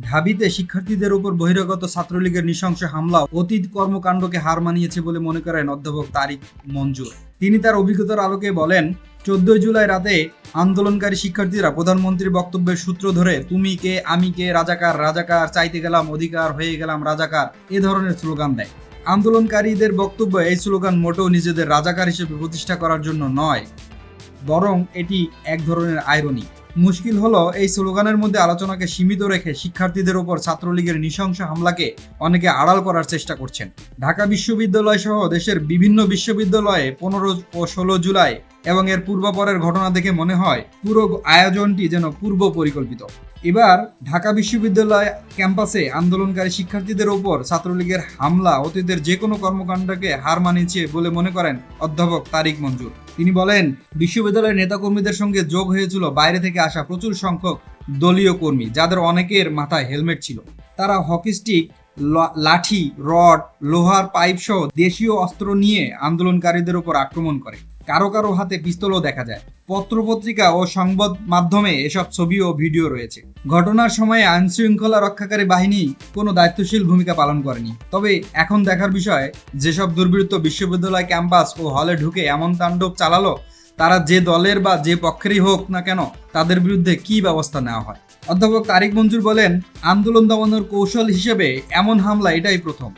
ঢাবিতে শিক্ষার্থীদের উপর বহিরাগত ছাত্রলীগের নৃশংস হামলা অতীত কর্মকাণ্ডকে হার মানিয়েছে বলে মনে করেন অধ্যাপক তারিক মঞ্জুর। তিনি তার অভিজ্ঞতার আলোকে বলেন, 14 জুলাই রাতে আন্দোলনকারী শিক্ষার্থীরা প্রধানমন্ত্রীর বক্তব্যের সূত্র ধরে তুমি কে আমি কে, রাজাকার রাজাকার, চাইতে গেলাম অধিকার, হয়ে গেলাম রাজাকার এ ধরনের স্লোগান দেয়। আন্দোলনকারীদের বক্তব্য এই স্লোগান মোটেও নিজেদের রাজাকার হিসেবে প্রতিষ্ঠা করার জন্য নয়, বরং এটি এক ধরনের আইরনি। মুশকিল হলো এই স্লোগানের মধ্যে আলোচনাকে সীমিত রেখে শিক্ষার্থীদের উপর ছাত্রলীগের নৃশংস হামলাকে অনেকে আড়াল করার চেষ্টা করছেন। ঢাকা বিশ্ববিদ্যালয় সহ দেশের বিভিন্ন বিশ্ববিদ্যালয়ে 15 ও 16 জুলাই এবং এর পূর্বাপরের ঘটনা দেখে মনে হয় পুরো আয়োজনটি যেন পূর্ব পরিকল্পিত। এবার ঢাকা বিশ্ববিদ্যালয় ক্যাম্পাসে আন্দোলনকারী শিক্ষার্থীদের ওপর ছাত্রলীগের হামলা অতীতের যে কোনো কর্মকাণ্ডকে হার মানিয়েছে বলে মনে করেন অধ্যাপক তারিক মঞ্জুর। তিনি বলেন, বিশ্ববিদ্যালয়ের নেতাকর্মীদের সঙ্গে যোগ হয়েছিল বাইরে থেকে আসা প্রচুর সংখ্যক দলীয় কর্মী, যাদের অনেকের মাথায় হেলমেট ছিল। তারা হকি স্টিক, লাঠি, রড, লোহার পাইপ সহ দেশীয় অস্ত্র নিয়ে আন্দোলনকারীদের উপর আক্রমণ করে। কারো কারো হাতে পিস্তলও দেখা যায়। পত্রপত্রিকা ও সংবাদ মাধ্যমে এসব ছবি ও ভিডিও রয়েছে। ঘটনার সময়ে আইন শৃঙ্খলা রক্ষাকারী বাহিনী কোনো দায়িত্বশীল ভূমিকা পালন করেনি। তবে এখন দেখার বিষয়, যেসব দুর্বৃত্ত বিশ্ববিদ্যালয় ক্যাম্পাস ও হলে ঢুকে এমন তাণ্ডব চালালো, তারা যে দলের বা যে পক্ষেরই হোক না কেন, তাদের বিরুদ্ধে কি ব্যবস্থা নেওয়া হয়। অধ্যাপক তারিক মঞ্জুর বলেন, আন্দোলন দমনের কৌশল হিসেবে এমন হামলা এটাই প্রথম।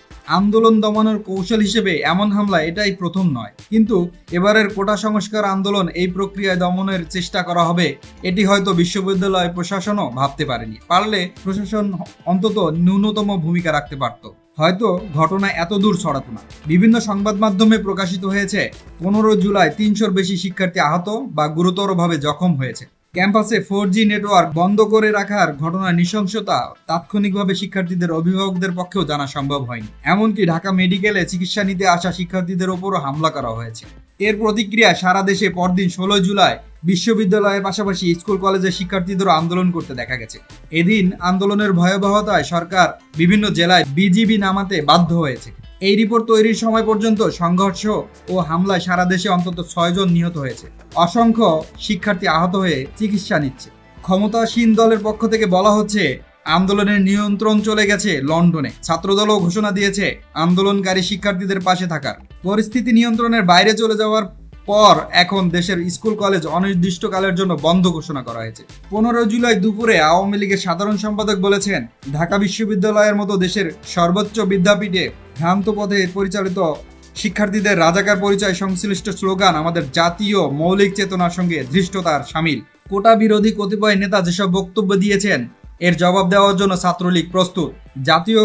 এটাই প্রথম নয়, কিন্তু এবারের কোটা সংস্কার আন্দোলন এই প্রক্রিয়ায় দমনের চেষ্টা করা হবে, এটি হয়তো বিশ্ববিদ্যালয় প্রশাসনও ভাবতে পারেনি। পারলে প্রশাসন অন্তত ন্যূনতম ভূমিকা রাখতে পারত, হয়তো ঘটনা এত দূর ছড়াতো না। বিভিন্ন সংবাদ মাধ্যমে প্রকাশিত হয়েছে 15 জুলাই 300-র বেশি শিক্ষার্থী আহত বা গুরুতরভাবে জখম হয়েছে। ক্যাম্পাসে 4G নেটওয়ার্ক বন্ধ করে রাখার ঘটনার নৃশংসতা তাৎক্ষণিকভাবে শিক্ষার্থীদের অভিভাবকদের পক্ষেও জানা সম্ভব হয়নি। এমনকি ঢাকা মেডিকেলে চিকিৎসা নিতে আসা শিক্ষার্থীদের ওপরও হামলা করা হয়েছে। এর প্রতিক্রিয়া সারা দেশে পরদিন 16 জুলাই বিশ্ববিদ্যালয়ের পাশাপাশি স্কুল কলেজের শিক্ষার্থীদেরও আন্দোলন করতে দেখা গেছে। এদিন আন্দোলনের ভয়াবহতায় সরকার বিভিন্ন জেলায় বিজিবি নামাতে বাধ্য হয়েছে। এই রিপোর্ট তৈরির সময় পর্যন্ত সংঘর্ষ ও হামলায় সারা দেশে অন্তত 6 জন নিহত হয়েছে। অসংখ্য শিক্ষার্থী আহত হয়ে চিকিৎসা নিচ্ছে। ক্ষমতাসীন দলের পক্ষ থেকে বলা হচ্ছে আন্দোলনের নিয়ন্ত্রণ চলে গেছে লন্ডনে। ছাত্রদলও ঘোষণা দিয়েছে আন্দোলনকারী শিক্ষার্থীদের পাশে থাকার। পরিস্থিতি নিয়ন্ত্রণের বাইরে চলে যাওয়ার পর এখন দেশের স্কুল কলেজ অনির্দিষ্টকালের জন্য বন্ধ ঘোষণা করা হয়েছে। 15 জুলাই দুপুরে আওয়ামী লীগের সাধারণ সম্পাদক বলেছেন, ঢাকা বিশ্ববিদ্যালয়ের মতো দেশের সর্বোচ্চ বিদ্যাপীঠে ভ্রান্ত পথে পরিচালিত শিক্ষার্থীদের রাজাকার পরিচয় সংশ্লিষ্ট স্লোগান আমাদের জাতীয় মৌলিক চেতনার সঙ্গে ধৃষ্টতার শামিল। কোটা বিরোধী কতিপয় নেতা যেসব বক্তব্য দিয়েছেন, এর জবাব দেওয়ার জন্য ছাত্রলীগ প্রস্তুত। জাতীয়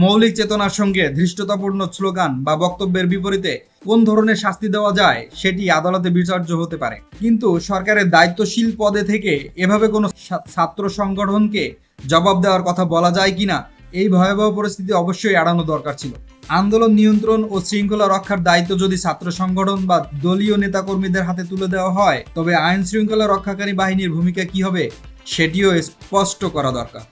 মৌলিক চেতনার সঙ্গে ধৃষ্টতাপূর্ণ স্লোগান বা বক্তব্যের বিপরীতে কোন ধরনের শাস্তি দেওয়া যায় সেটি আদালতে বিচার্য হতে পারে, কিন্তু সরকারের দায়িত্বশীল পদে থেকে এভাবে কোনো ছাত্র সংগঠনকে জবাব দেওয়ার কথা বলা যায় কিনা, এই ভয়াবহ পরিস্থিতি অবশ্যই এড়ানো দরকার ছিল। আন্দোলন নিয়ন্ত্রণ ও শৃঙ্খলা রক্ষার দায়িত্ব যদি ছাত্র সংগঠন বা দলীয় নেতাকর্মীদের হাতে তুলে দেওয়া হয়, তবে আইন শৃঙ্খলা রক্ষাকারী বাহিনীর ভূমিকা কি হবে সেটিও স্পষ্ট করা দরকার।